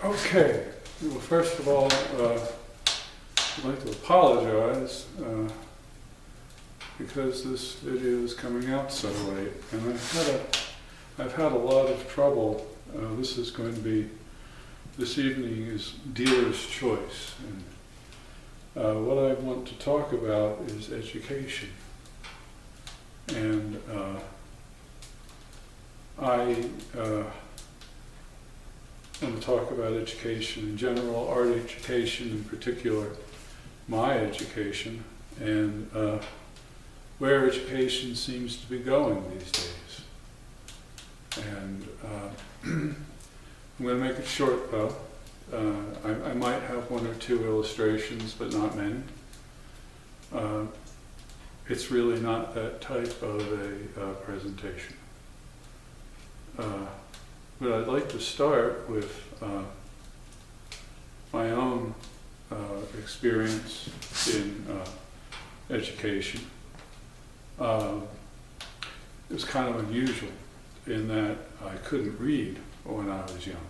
Okay, well, first of all, I'd like to apologize because this video is coming out so late, and I've had a lot of trouble. This is going to be, this evening is dealer's choice, and what I want to talk about is education. And I want to talk about education in general, art education in particular, my education, and where education seems to be going these days. And I'm going to make it short though. I might have one or two illustrations, but not many. It's really not that type of a presentation. But I'd like to start with my own experience in education. It was kind of unusual in that I couldn't read when I was young.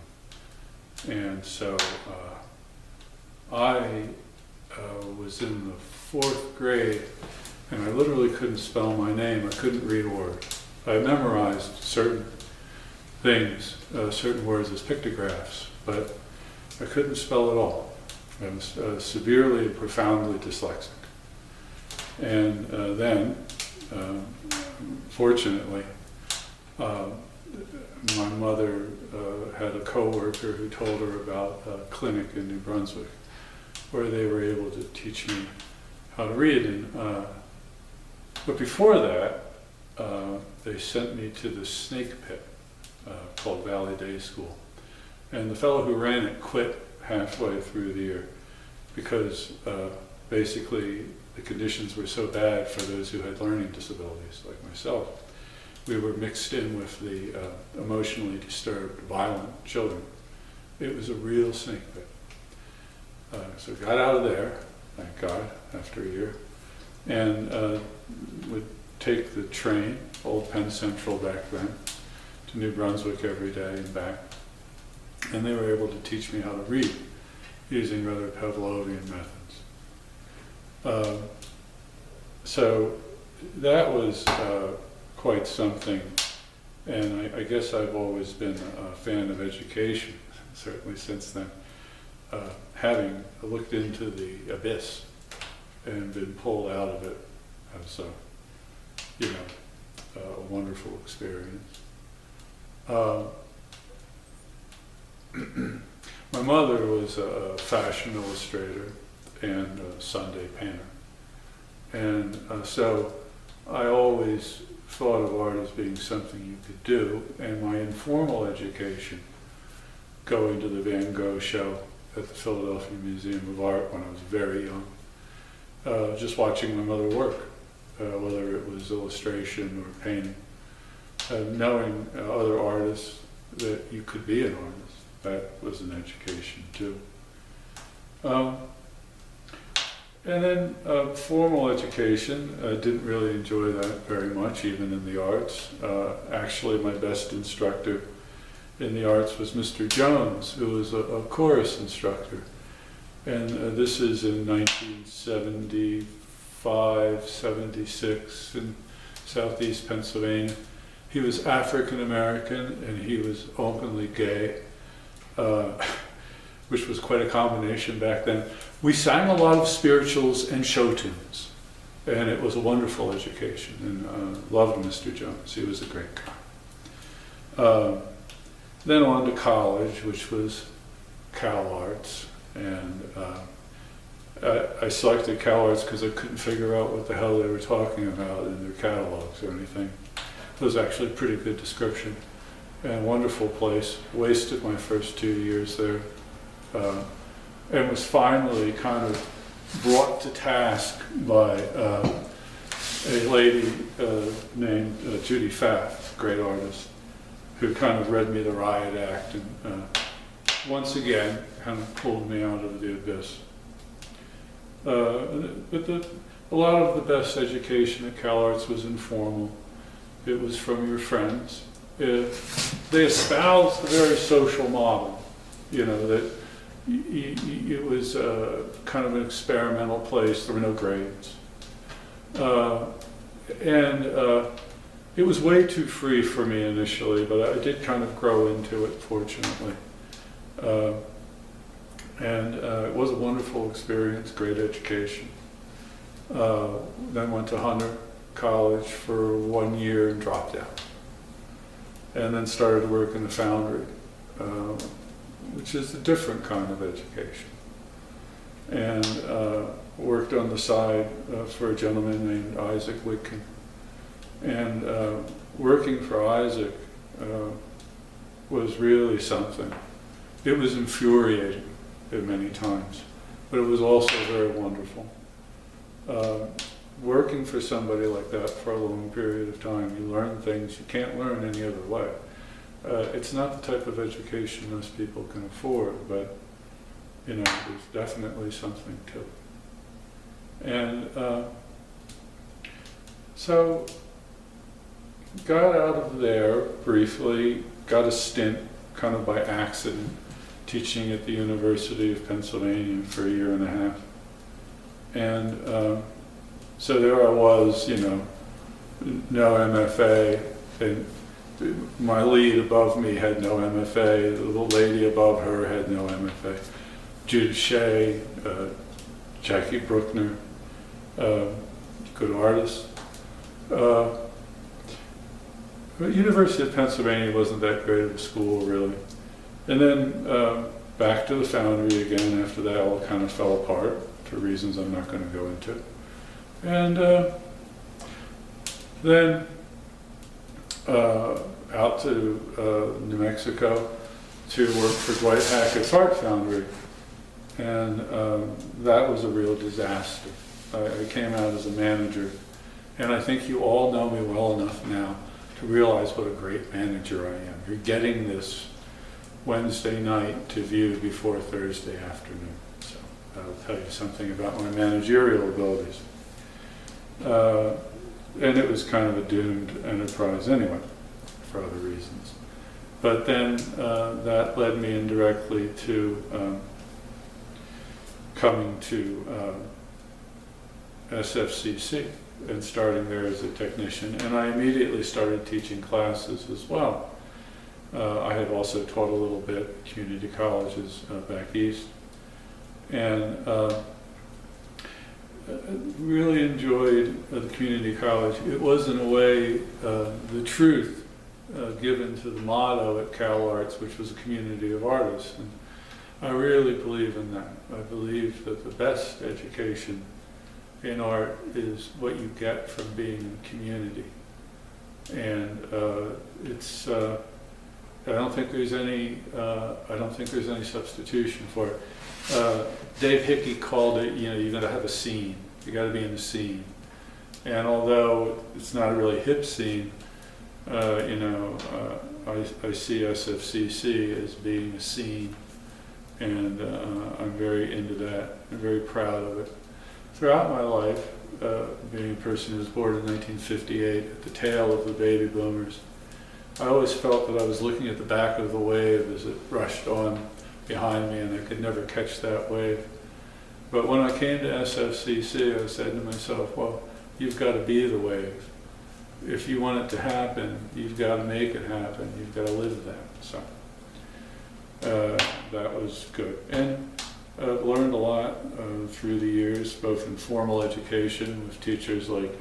And so I was in the 4th grade, and I literally couldn't spell my name. I couldn't read a word. I memorized certain things, certain words as pictographs, but I couldn't spell at all. I was severely and profoundly dyslexic. And then, fortunately, my mother had a coworker who told her about a clinic in New Brunswick where they were able to teach me how to read. And, but before that, they sent me to the snake pit called Valley Day School. And the fellow who ran it quit halfway through the year because basically the conditions were so bad for those who had learning disabilities like myself. We were mixed in with the emotionally disturbed, violent children. It was a real snake pit. So I got out of there, thank God, after a year, and would take the train, old Penn Central back then, to New Brunswick every day and back. And they were able to teach me how to read using rather Pavlovian methods. So that was quite something, and I guess I've always been a fan of education, certainly since then, having looked into the abyss and been pulled out of it as a wonderful experience. My mother was a fashion illustrator and a Sunday painter, and so I always thought of art as being something you could do, and my informal education, going to the Van Gogh show at the Philadelphia Museum of Art when I was very young, just watching my mother work, whether it was illustration or painting, knowing other artists, that you could be an artist. That was an education too. And then formal education, I didn't really enjoy that very much, even in the arts. Actually, my best instructor in the arts was Mr. Jones, who was a chorus instructor. And this is in 1975, 76 in Southeast Pennsylvania. He was African American and he was openly gay, which was quite a combination back then. We sang a lot of spirituals and show tunes, and it was a wonderful education, and loved Mr. Jones. He was a great guy. Then on to college, which was Cal Arts, and I selected Cal Arts because I couldn't figure out what the hell they were talking about in their catalogs or anything. It was actually a pretty good description, and a wonderful place. Wasted my first 2 years there. And was finally kind of brought to task by a lady named Judy Pfaff, great artist, who kind of read me the riot act and once again kind of pulled me out of the abyss. But a lot of the best education at Cal Arts was informal. It was from your friends. They espoused a very social model. You know, that it was kind of an experimental place. There were no grades. And it was way too free for me initially, but I did kind of grow into it, fortunately. And it was a wonderful experience, great education. Then went to Hunter College for 1 year and dropped out. And then started to work in the foundry, which is a different kind of education. And worked on the side for a gentleman named Isaac Witkin. And working for Isaac was really something. It was infuriating at many times, but it was also very wonderful. Working for somebody like that for a long period of time, you learn things you can't learn any other way. It's not the type of education most people can afford, but you know, there's definitely something to it. And so got out of there briefly, got a stint kind of by accident teaching at the University of Pennsylvania for 1.5 years. And so there I was, you know, no MFA, and my lead above me had no MFA, the little lady above her had no MFA. Judith Shea, Jackie Bruckner, good artists. The University of Pennsylvania wasn't that great of a school, really. And then back to the foundry again after that all kind of fell apart for reasons I'm not going to go into. And then out to New Mexico to work for Dwight Hackett's Art Foundry. And that was a real disaster. I came out as a manager, and I think you all know me well enough now to realize what a great manager I am. You're getting this Wednesday night to view before Thursday afternoon. So that'll tell you something about my managerial abilities. And it was kind of a doomed enterprise anyway, for other reasons. But then that led me indirectly to coming to SFCC and starting there as a technician. And I immediately started teaching classes as well. I had also taught a little bit at community colleges back east. And really enjoyed the community college. It was in a way the truth given to the motto at CalArts, which was a community of artists. And I really believe in that. I believe that the best education in art is what you get from being in a community. And it's I don't think there's any substitution for it. Dave Hickey called it, you know, you got to have a scene. You got to be in the scene. And although it's not a really hip scene, you know, I see SFCC as being a scene, and I'm very into that. I'm very proud of it. Throughout my life, being a person who was born in 1958 at the tail of the baby boomers, I always felt that I was looking at the back of the wave as it rushed on behind me, and I could never catch that wave. But when I came to SFCC, I said to myself, well, you've got to be the wave. If you want it to happen, you've got to make it happen. You've got to live that. So that was good. And I've learned a lot through the years, both in formal education with teachers like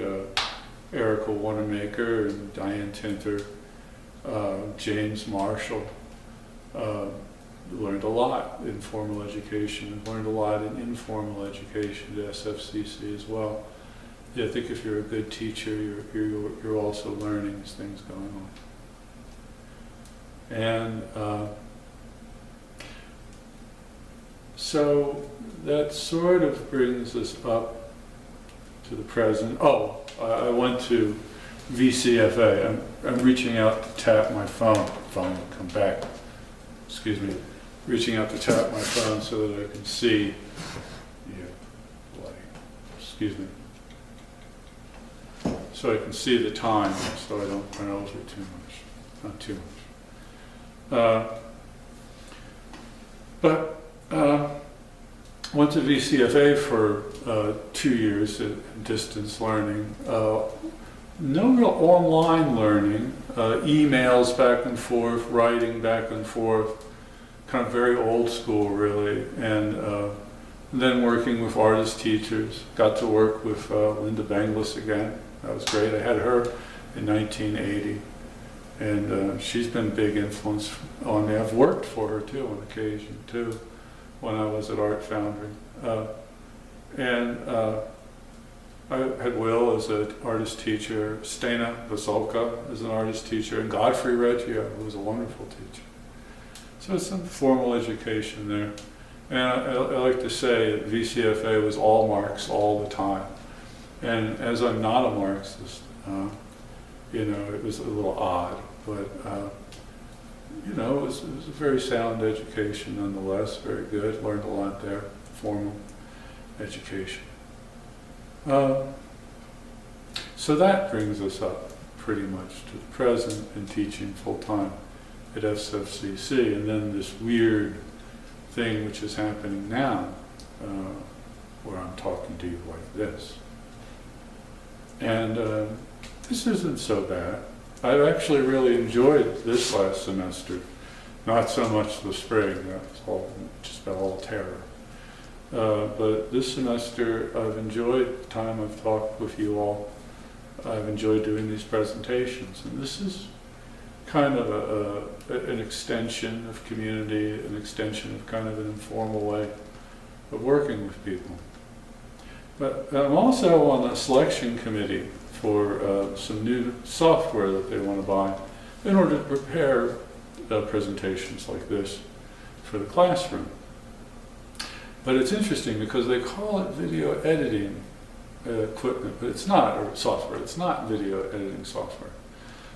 Erica Wanamaker and Diane Tinter, James Marshall. Learned a lot in formal education. I've learned a lot in informal education at SFCC as well. Yeah, I think if you're a good teacher, you're also learning as things going on. And so that sort of brings us up to the present. Oh, I went to VCFA. I'm reaching out to tap my phone. Phone will come back. Excuse me. Reaching out to tap my phone so that I can see. Yeah, excuse me. So I can see the time, so I don't run over too much. Not too much. But went to VCFA for 2 years in distance learning. No real online learning, emails back and forth, writing back and forth, kind of very old school really, and then working with artist teachers. Got to work with Linda Benglis again. That was great. I had her in 1980, and she's been a big influence on me. I've worked for her too on occasion too, when I was at Art Foundry. I had Will as an artist teacher, Stena Vasolka as an artist teacher, and Godfrey Reggio, who was a wonderful teacher. So it's some formal education there. And I like to say that VCFA was all Marx all the time. And as I'm not a Marxist, you know, it was a little odd, but you know, it was a very sound education nonetheless, very good, learned a lot there, formal education. So that brings us up pretty much to the present and teaching full-time at SFCC, and then this weird thing which is happening now, where I'm talking to you like this. And this isn't so bad. I've actually really enjoyed this last semester, not so much the spring, that was all, just about all terror. But this semester I've enjoyed the time I've talked with you all. I've enjoyed doing these presentations, and this is kind of an extension of community, an extension of kind of an informal way of working with people. But I'm also on a selection committee for some new software that they want to buy in order to prepare presentations like this for the classroom. But it's interesting because they call it video editing equipment, but it's not, or software, it's not video editing software.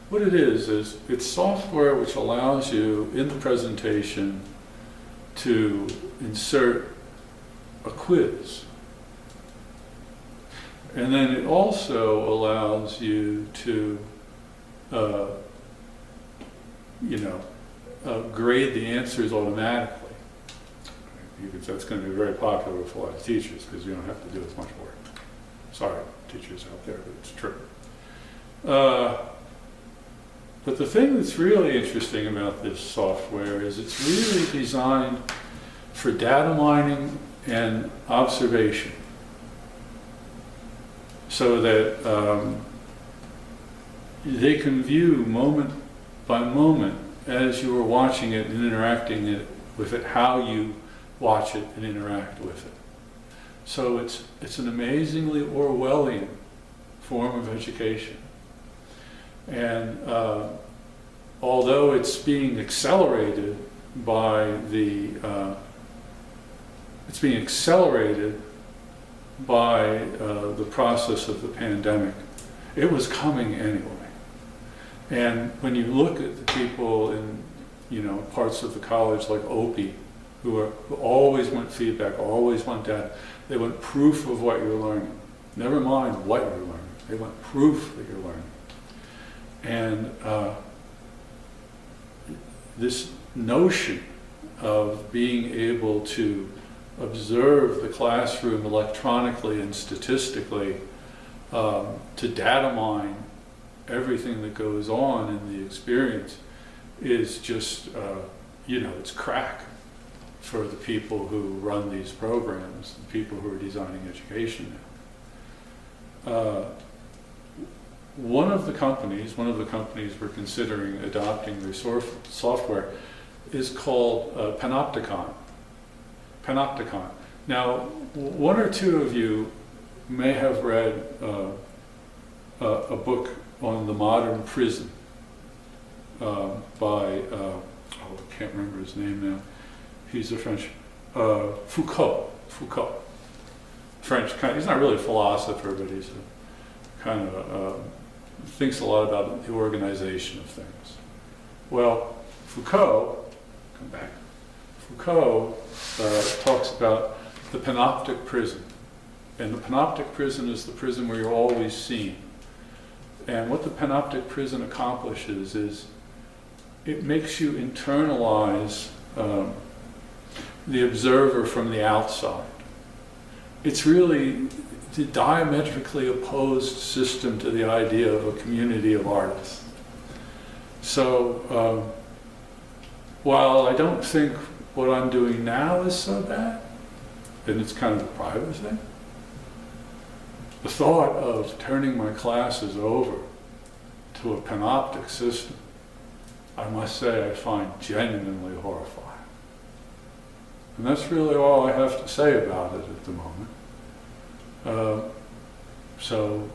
What it is it's software which allows you in the presentation to insert a quiz. And then it also allows you to, grade the answers automatically. Because that's going to be very popular with a lot of teachers because you don't have to do as much work. Sorry, teachers out there, but it's true. But the thing that's really interesting about this software is it's really designed for data mining and observation, so that they can view moment by moment as you are watching it and interacting with it, how you watch it and interact with it. So it's an amazingly Orwellian form of education. And although it's being accelerated by the process of the pandemic, it was coming anyway. And when you look at the people in, parts of the college like Opie, who always want feedback, always want data, they want proof of what you're learning. Never mind what you're learning, they want proof that you're learning. And this notion of being able to observe the classroom electronically and statistically, to data mine everything that goes on in the experience is just, it's crack for the people who run these programs, the people who are designing education now. One of the companies we're considering adopting their software is called Panopticon. Panopticon. Now, one or two of you may have read a book on the modern prison by, I can't remember his name now. He's a French, Foucault. French, he's not really a philosopher, but he's a kind of, thinks a lot about the organization of things. Well, Foucault talks about the panoptic prison. And the panoptic prison is the prison where you're always seen. And what the panoptic prison accomplishes is it makes you internalize the observer from the outside. It's really the diametrically opposed system to the idea of a community of artists. So while I don't think what I'm doing now is so bad, and it's kind of a private thing, the thought of turning my classes over to a panoptic system, I must say I find genuinely horrifying. And that's really all I have to say about it at the moment. So,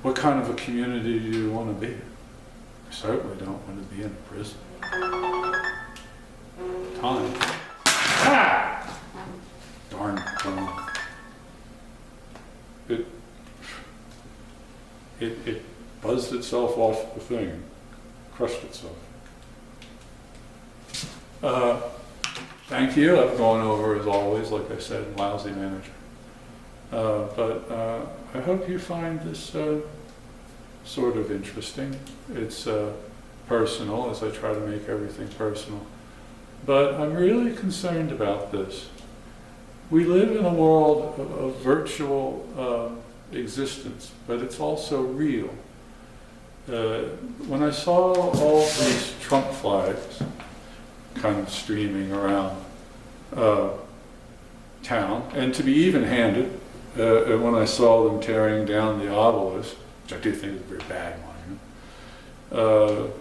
what kind of a community do you want to be? I certainly don't want to be in a prison. Time. Ah! Darn phone. It buzzed itself off the thing and crushed itself. Thank you. I've gone over, as always, like I said, lousy manager. But I hope you find this sort of interesting. It's personal, as I try to make everything personal. But I'm really concerned about this. We live in a world of virtual existence, but it's also real. When I saw all these Trump flags kind of streaming around town, and to be even-handed, when I saw them tearing down the obelisk, which I do think is a very bad monument,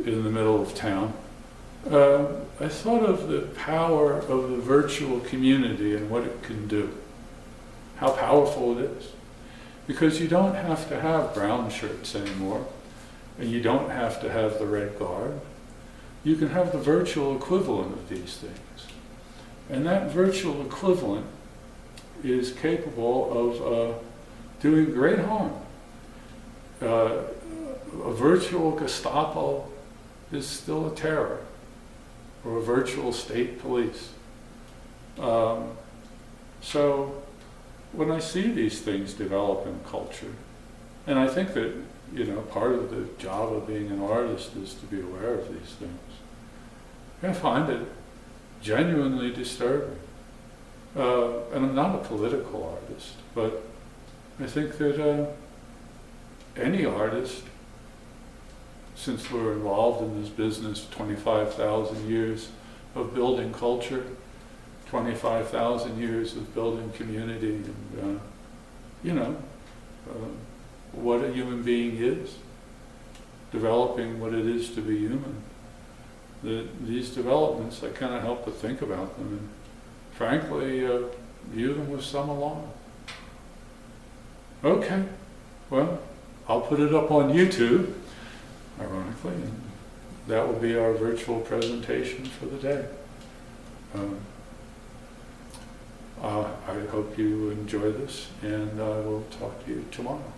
in the middle of town, I thought of the power of the virtual community and what it can do, how powerful it is. Because you don't have to have brown shirts anymore, and you don't have to have the Red Guard. You can have the virtual equivalent of these things. And that virtual equivalent is capable of doing great harm. A virtual Gestapo is still a terror, or a virtual state police. So when I see these things develop in culture, and I think that, you know, part of the job of being an artist is to be aware of these things, I find it genuinely disturbing. And I'm not a political artist, but I think that any artist, since we're involved in this business, 25,000 years of building culture, 25,000 years of building community, and you know, what a human being is, developing what it is to be human. These developments, I kind of help to think about them, and frankly, view them with some alarm. Okay, well, I'll put it up on YouTube, ironically, and that will be our virtual presentation for the day. I hope you enjoy this, and I will talk to you tomorrow.